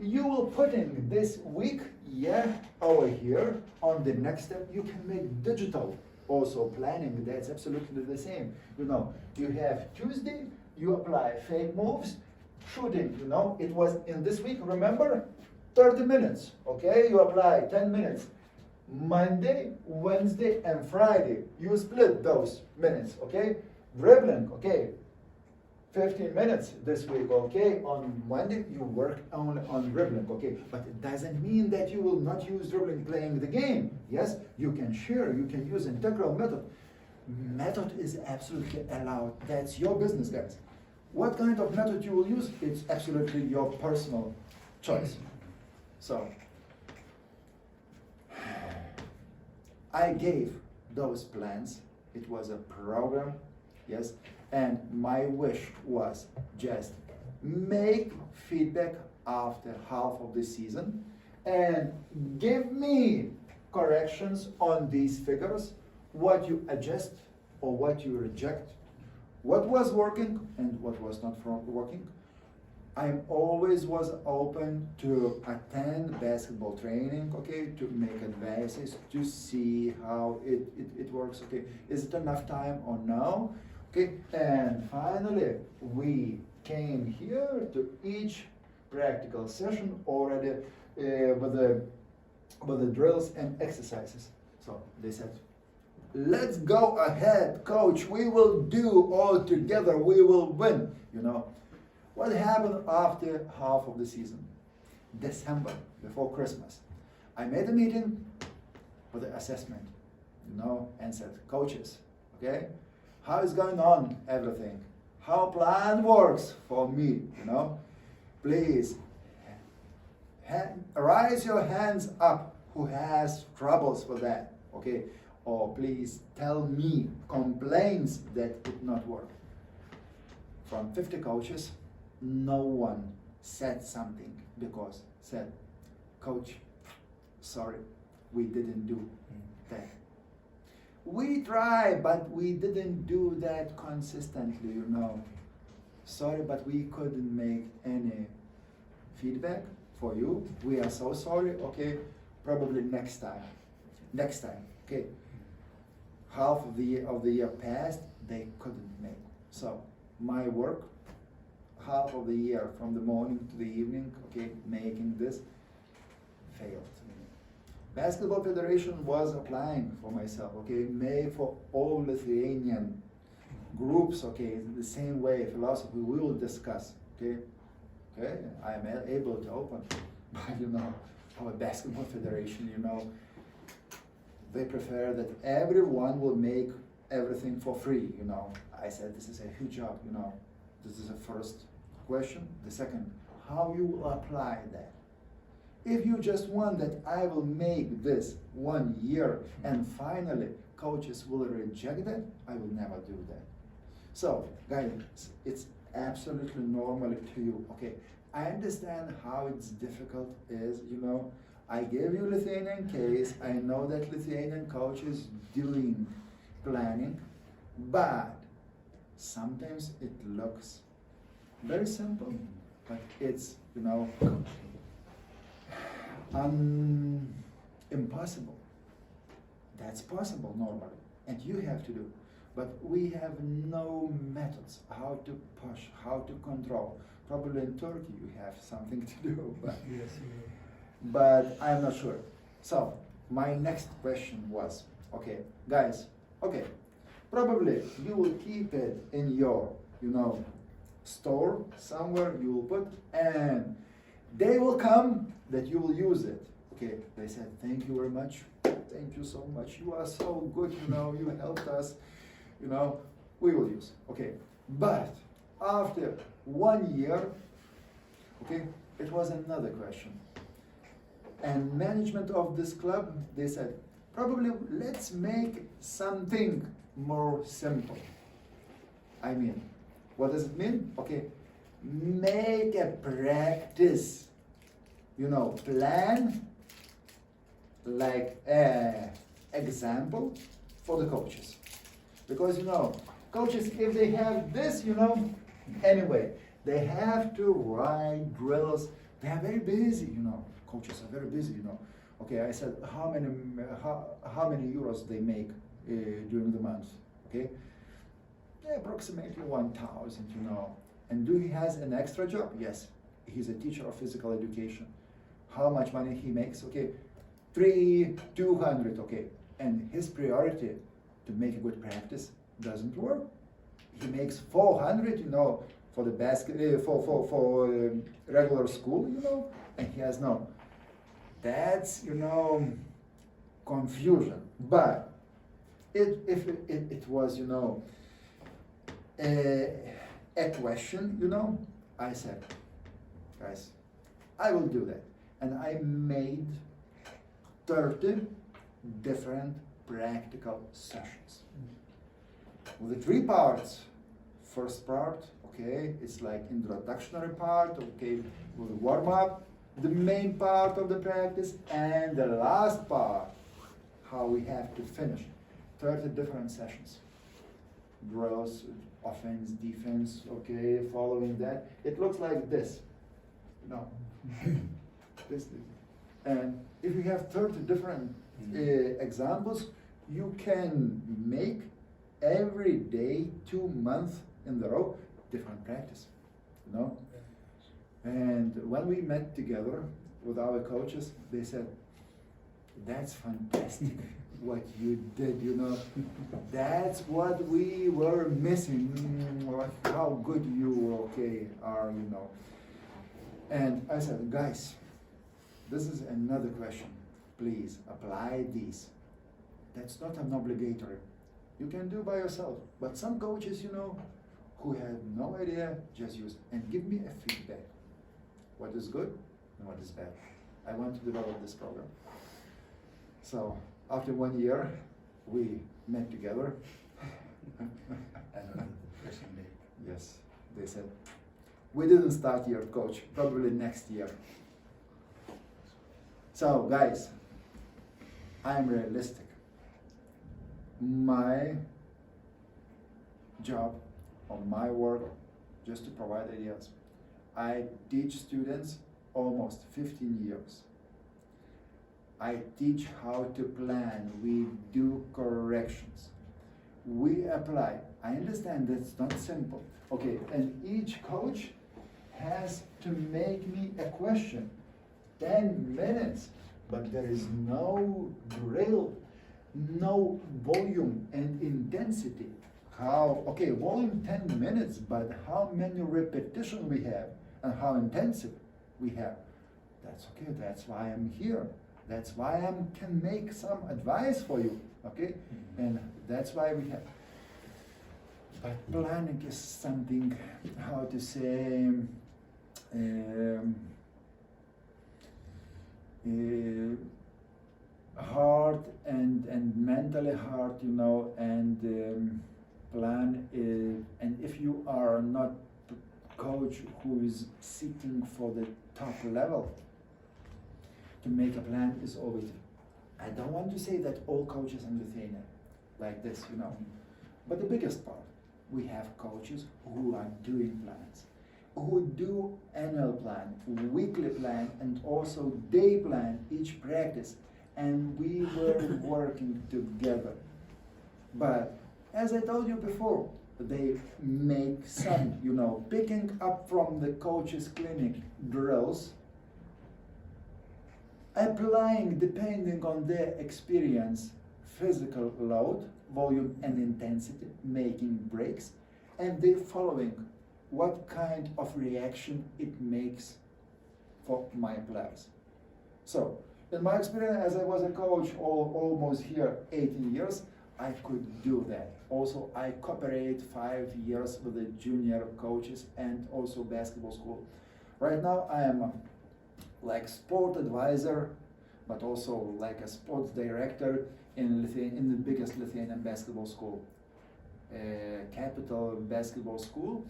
You will put in this week, over here, on the next step, you can make digital also planning, that's absolutely the same. You have Tuesday, you apply fake moves, shooting, it was in this week, remember? 30 minutes, okay? You apply 10 minutes. Monday, Wednesday, and Friday, you split those minutes, okay? Dribbling, okay? 15 minutes this week, okay? On Monday, you work only on dribbling, okay? But it doesn't mean that you will not use dribbling playing the game. Yes, you can share, you can use integral method. Method is absolutely allowed. That's your business, guys. What kind of method you will use, it's absolutely your personal choice. So, I gave those plans. It was a program, yes, and my wish was just make feedback after half of the season and give me corrections on these figures, what you adjust or what you reject, what was working and what was not working. I always was open to attend basketball training, okay, to make advances, to see how it works, okay. Is it enough time or no? Okay, and finally, we came here to each practical session already with the drills and exercises. So they said, let's go ahead, coach, we will do all together, we will win, What happened after half of the season? December, before Christmas. I made a meeting for the assessment. you know, and said, coaches, okay, how is going on everything? How plan works for me, you know? Please, raise your hands up who has troubles with that, okay? Or please tell me complaints that did not work. From 50 coaches, no one said something because said, coach, sorry, we didn't do that. We tried, but we didn't do that consistently, you know. Sorry, but we couldn't make any feedback for you. We are so sorry, okay? Probably next time. Next time, okay? Half of the year passed, they couldn't make. So, my work, half of the year from the morning to the evening, okay, making this, failed. Basketball Federation was applying for myself, okay, made for all Lithuanian groups, okay, the same way, philosophy we will discuss, okay, I am able to open, but you know, our Basketball Federation, you know, they prefer that everyone will make everything for free, you know. I said this is a huge job, you know. This is the first question. The second, how you will apply that? If you just want that I will make this 1 year and finally coaches will reject that, I will never do that. So, guys, it's absolutely normal to you, okay? I understand how it's difficult is, you know. I gave you Lithuanian case. I know that Lithuanian coaches doing planning, but sometimes it looks very simple, but it's, you know, impossible. That's possible normally, and you have to do. But we have no methods how to push, how to control. Probably in Turkey you have something to do, but, Yes, but I'm not sure. So my next question was, okay, guys, okay, probably you will keep it in your, you know, store somewhere you will put, and they will come that you will use it. Okay, they said, thank you very much. Thank you so much. You are so good, you know, you helped us, you know, we will use. Okay, but after 1 year, okay, it was another question. And management of this club, they said, probably let's make something more simple. I mean, what does it mean? Okay, make a practice, you know, plan, like example for the coaches. Because, you know, coaches, if they have this, you know, anyway, they have to write drills. They are very busy, you know. Coaches are very busy, you know. Okay, I said, how many euros they make during the month, okay? Yeah, approximately 1,000, you know. And do he has an extra job? Yes, he's a teacher of physical education. How much money he makes? Okay, 200, okay. And his priority to make a good practice doesn't work. He makes 400, you know, for the for regular school, you know, and he has no. That's, you know, confusion. But if it was, you know, a question, you know, I said, guys, I will do that. And I made 30 different practical sessions with the 3 parts. First part, okay, it's like introductory part, okay, with warm up, the main part of the practice, and the last part, how we have to finish. 30 different sessions. Drills, offense, defense, okay, following that. It looks like this. No. this. And if you have 30 different examples, you can make every day, 2 months in the row, different practice, you know. And when we met together with our coaches, they said, that's fantastic what you did, you know. That's what we were missing. How good you are, you know. And I said, guys, this is another question. Please apply these. That's not an obligatory. You can do by yourself. But some coaches, you know, who have no idea, just use and give me a feedback. What is good and what is bad. I want to develop this program. So after 1 year, we met together. Yes, they said, we didn't start yet, coach, probably next year. So guys, I am realistic. My job or my work, just to provide ideas. I teach students almost 15 years. I teach how to plan, we do corrections, we apply. I understand that's not simple. Okay, and each coach has to make me a question, 10 minutes, but there is no drill, no volume and intensity. How, okay, volume 10 minutes, but how many repetitions we have and how intensive we have. That's okay, that's why I'm here. That's why I can make some advice for you, okay? And that's why we have. But planning is something, how to say, hard and mentally hard, you know, and plan and if you are not a coach who is sitting for the top level, to make a plan is always, I don't want to say that all coaches in Lithuania like this, you know, but the biggest part, we have coaches who are doing plans, who do annual plan, weekly plan, and also day plan each practice, and we were working together. But as I told you before, they make some, you know, picking up from the coach's clinic drills, applying depending on their experience, physical load, volume and intensity, making breaks, and they following what kind of reaction it makes for my players. So, in my experience, as I was a coach almost here 18 years, I could do that. Also, I cooperate 5 years with the junior coaches and also basketball school. Right now, I am like sport advisor, but also like a sports director in the biggest Lithuanian basketball school, Capital Basketball School.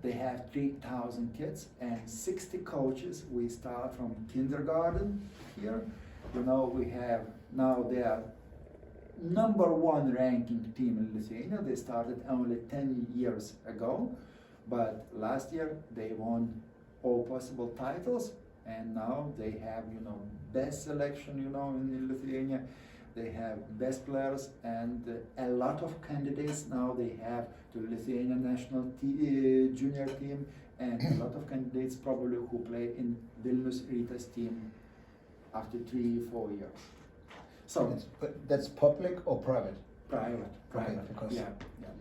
They have 3,000 kids and 60 coaches. We start from kindergarten here. You know, we have now they are #1 ranking team in Lithuania. They started only 10 years ago, but last year they won all possible titles, and now they have, you know, best selection, you know, in Lithuania. They have best players and a lot of candidates now they have to Lithuania national junior team, and a lot of candidates probably who play in Vilnius Rytas team after 3-4 years. So that's public or private? Private, Okay, because yeah.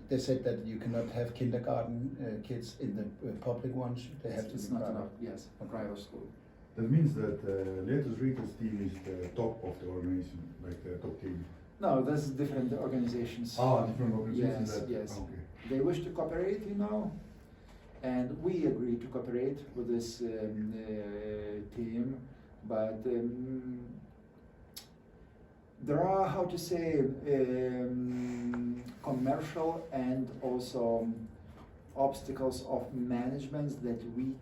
they said that you cannot have kindergarten kids in the public ones. They have to It's be not private. enough, yes, a private school. That means that Lietuvos Rytas team is the top of the organization, like the top team. No, this is different organizations. Different organizations. Yes, that, yes. Okay. They wish to cooperate, you know, and we agree to cooperate with this team, but there are, how to say, commercial and also obstacles of management that we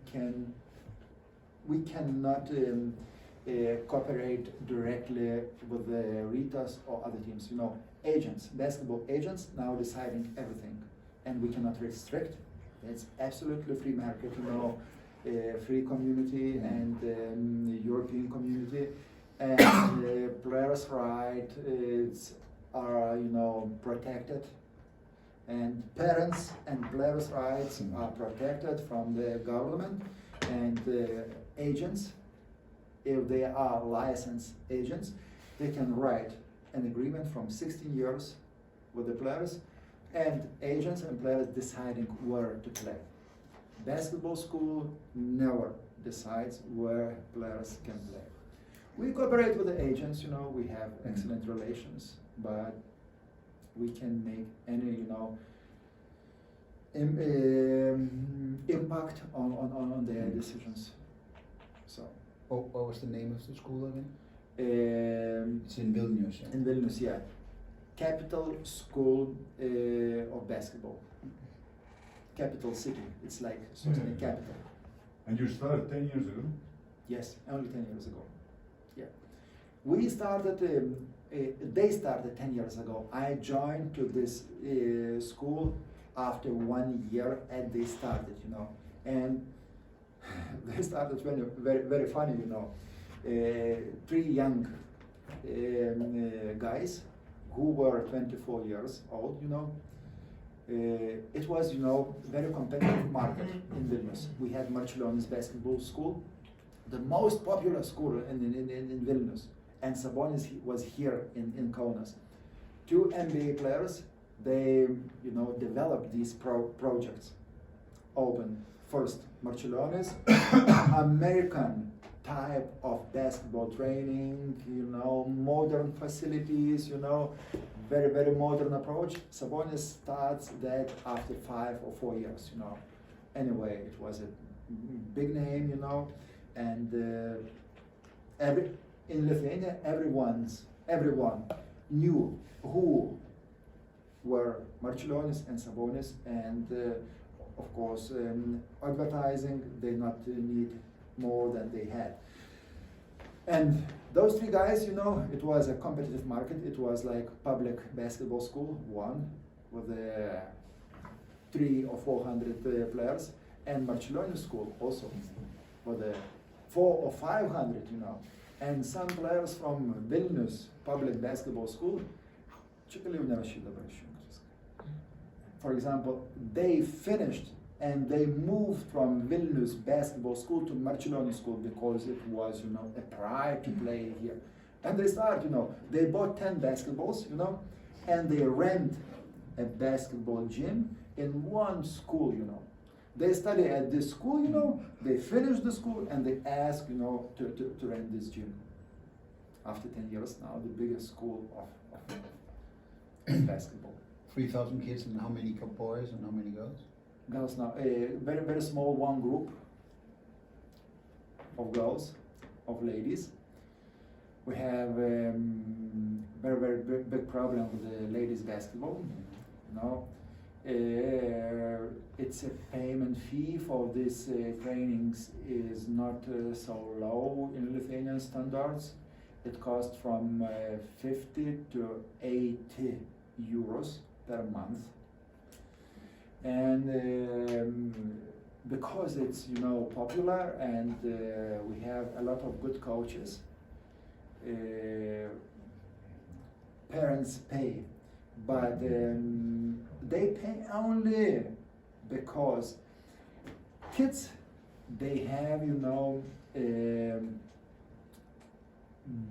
cannot cooperate directly with the Rytas or other teams. You know, agents, basketball agents now deciding everything, and we cannot restrict. It's absolutely free market, you know, free community and European community, and players' rights are, you know, protected, and parents and players' rights are protected from the government, and agents, if they are licensed agents, they can write an agreement from 16 years with the players, and agents and players deciding where to play. Basketball school never decides where players can play. We cooperate with the agents, you know, we have excellent relations, but we can make any, you know, impact on their decisions. So, What was the name of the school again? um, It's in Vilnius. Yeah? in Vilnius, yeah, Capital School of Basketball. Capital city. It's like sort of a capital. And you started 10 years ago? Yes, only 10 years ago. Yeah. We started, they started 10 years ago. I joined to this school after 1 year and they started, you know. And they started very, very funny, you know. 3 young guys who were 24 years old, you know. It was, you know, very competitive market in Vilnius. We had Marčiulionis basketball school, the most popular school in Vilnius, and Sabonis was here in Kaunas. 2 NBA players, they, you know, developed these projects. Open first Marčiulionis, American type of basketball training, you know, modern facilities, you know, very, very modern approach. Sabonis starts that after 5 or 4 years, you know. Anyway, it was a big name, you know, and in Lithuania, everyone knew who were Marčiulionis and Sabonis, and of course, advertising, they not need more than they had. And those 3 guys, you know, it was a competitive market. It was like public basketball school, one with 300 or 400 players, and Marčiulionis school also for the 400 or 500, you know. And some players from Vilnius public basketball school, for example, they finished and they moved from Vilnius basketball school to Marčiulionis school because it was, you know, a pride to play here. And they start, you know, they bought 10 basketballs, you know, and they rent a basketball gym in one school, you know. They study at this school, you know, they finish the school and they ask, you know, to rent this gym. After 10 years now, the biggest school of basketball. 3,000 kids, and how many boys and how many girls? Girls now, a very, very small one group of girls, of ladies. We have very, very big problem with the ladies basketball, you know. It's a payment fee for this trainings is not so low in Lithuanian standards. It costs from 50 to 80 euros per month. And because it's, you know, popular and we have a lot of good coaches, parents pay, but they pay only because kids, they have, you know,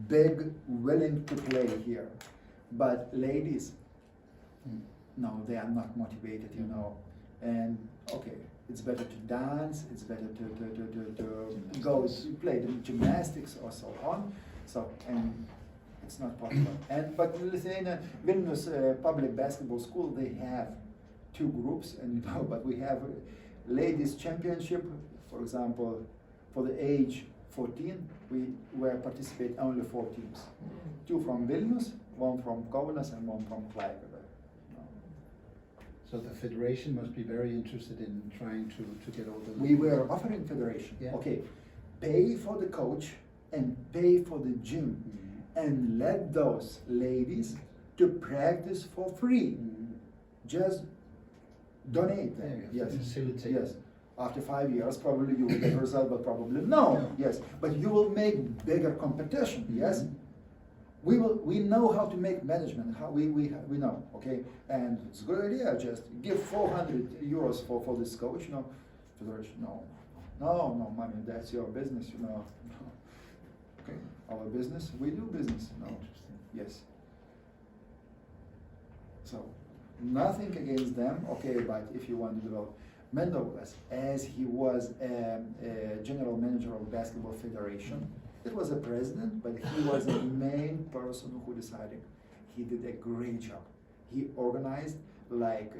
big willing to play here, but ladies, no, they are not motivated, you know. And okay, it's better to dance, it's better to go play the gymnastics or so on. So, and it's not possible. And but Lithuania, Vilnius public basketball school, they have 2 groups, and you know, but we have ladies championship, for example, for the age 14, we were participate only 4 teams. 2 from Vilnius, 1 from Kaunas, and 1 from Klaipėda. So the federation must be very interested in trying to get all the... We were offering federation, yeah. Okay, pay for the coach and pay for the gym, and let those ladies to practice for free. Just donate them. Yeah, Yes, facilitate. yes. After 5 years, probably you will get a result, but probably no. Yes, but you will make bigger competition. Yes, we know how to make management. How we know. Okay, and it's a good idea. Just give 400 euros for this coach. You know, federation. No, money. That's your business. You know. Okay, our business. We do business. No. Interesting. Yes. So, nothing against them. Okay, but if you want to develop. Paulauskas, as he was a general manager of Basketball Federation, it was a president, but he was the main person who decided. He did a great job. He organized like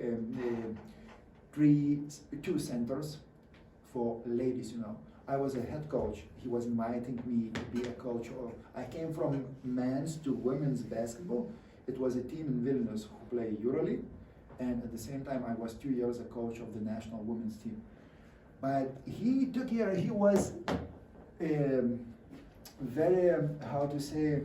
two centers for ladies, you know. I was a head coach. He was inviting me to be a coach. I came from men's to women's basketball. It was a team in Vilnius who played EuroLeague, and at the same time I was 2 years a coach of the national women's team. But he took care, he was very, how to say,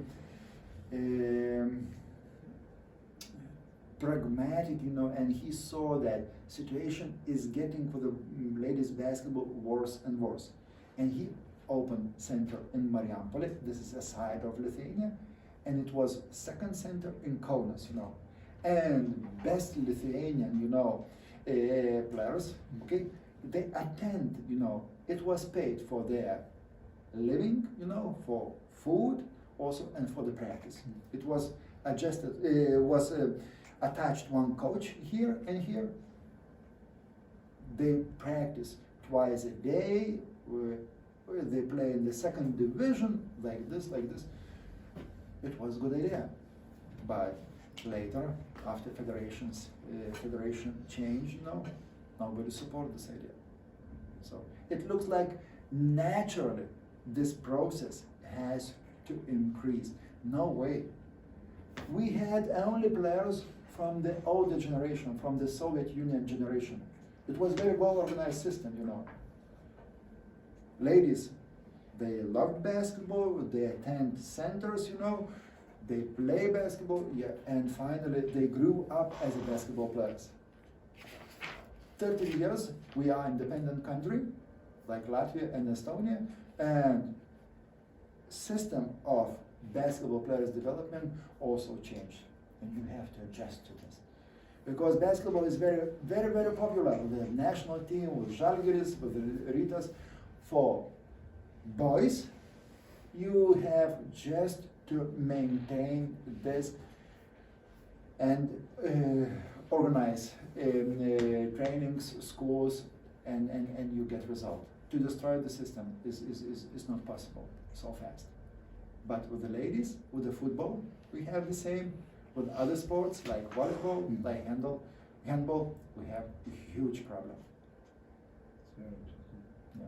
pragmatic, you know, and he saw that situation is getting for the ladies basketball worse and worse. And he opened center in Marijampolė. This is a side of Lithuania, and it was second center in Kaunas, you know. And best Lithuanian, you know, players, okay, they attend, you know, it was paid for their living, you know, for food also, and for the practice. It was adjusted, attached one coach here and here. They practice twice a day, where they play in the second division, like this. It was a good idea. But later, after federation change, you know, nobody supported this idea. So it looks like naturally this process has to increase. No way. We had only players from the older generation, from the Soviet Union generation. It was a very well organized system, you know. Ladies, they loved basketball, they attend centers, you know, they play basketball, yeah, and finally they grew up as a basketball players. 30 years, we are independent country, like Latvia and Estonia, and system of basketball players development also changed, and you have to adjust to this. Because basketball is very, very, very popular with the national team, with Žalgiris, with the Rytas. For boys, you have just to maintain this and organize trainings, schools, and you get result. To destroy the system is not possible so fast. But with the ladies, with the football, we have the same. With other sports like volleyball, like handball, we have a huge problem. Yeah.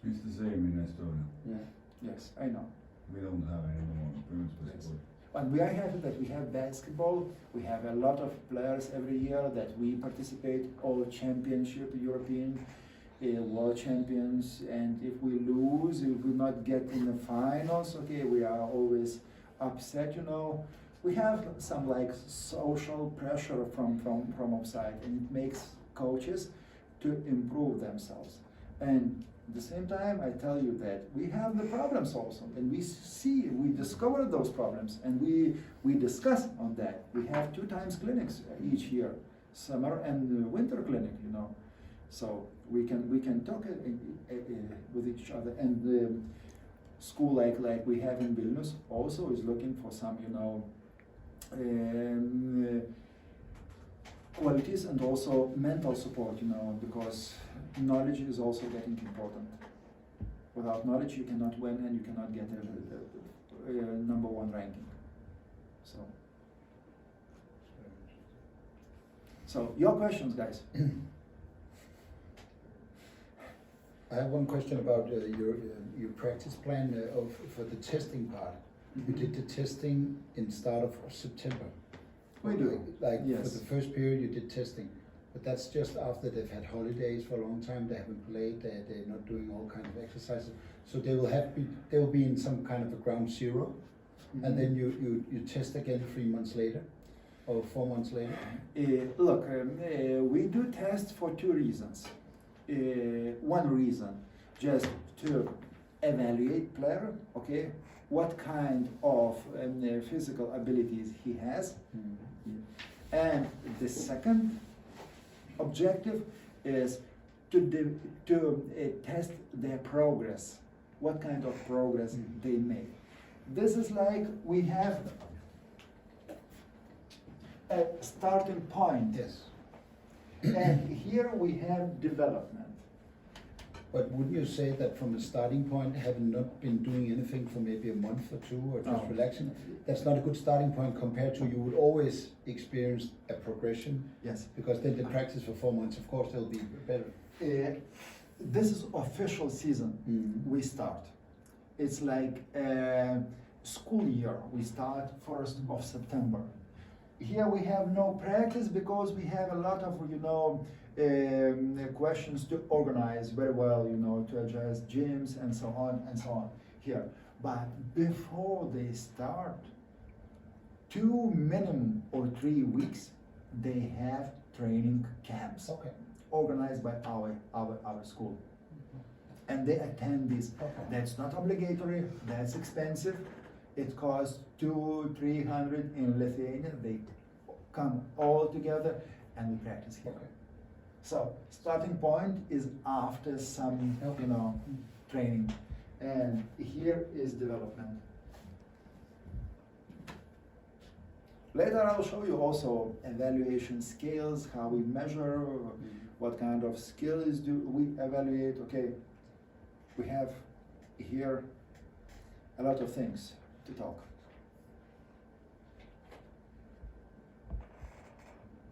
It's the same in Estonia. Yeah. Yes, I know. We don't have any more women's basketball. But we are happy that we have basketball. We have a lot of players every year that we participate all championship, European, world champions. And if we lose, if we not get in the finals, okay, we are always upset, you know. We have some like social pressure from outside, and it makes coaches to improve themselves. And at the same time, I tell you that we have the problems also, and we discover those problems, and we discuss on that. We have 2 times clinics each year, summer and winter clinic, you know. So we can talk with each other, and the school like we have in Vilnius also is looking for some, you know, qualities and also mental support, you know, because knowledge is also getting important. Without knowledge, you cannot win and you cannot get a #1 ranking. So your questions, guys. I have one question about your practice plan for the testing part. You did the testing in start of September. We do. Like Yes. for the first period you did testing, but that's just after they've had holidays for a long time. They haven't played. They're not doing all kind of exercises. So they will be in some kind of a ground zero, and then you test again 3 months later, or 4 months later. Look, we do test for 2 reasons. One reason, just to evaluate player, okay, what kind of physical abilities he has. And the second objective is to test their progress, what kind of progress they make. This is like we have a starting point. Yes. And here we have development. But wouldn't you say that from a starting point, having not been doing anything for maybe a month or two, or just No. relaxing, that's not a good starting point compared to you would always experience a progression? Yes. Because then the practice for 4 months, of course, they'll be better. This is official season. Mhm. We start. It's like school year. We start 1st of September. Here we have no practice because we have a lot of, questions to organize very well, to adjust gyms and so on and so on here. But before they start, 2 minimum or 3 weeks, they have training camps Okay. organized by our school. And they attend this. Okay. That's not obligatory, that's expensive. It costs 200-300 in Lithuania. They come all together and we practice here. Okay. So starting point is after some, Okay. training. And here is development. Later I'll show you also evaluation scales, how we measure, what kind of skills do we evaluate. Okay, we have here a lot of things to talk.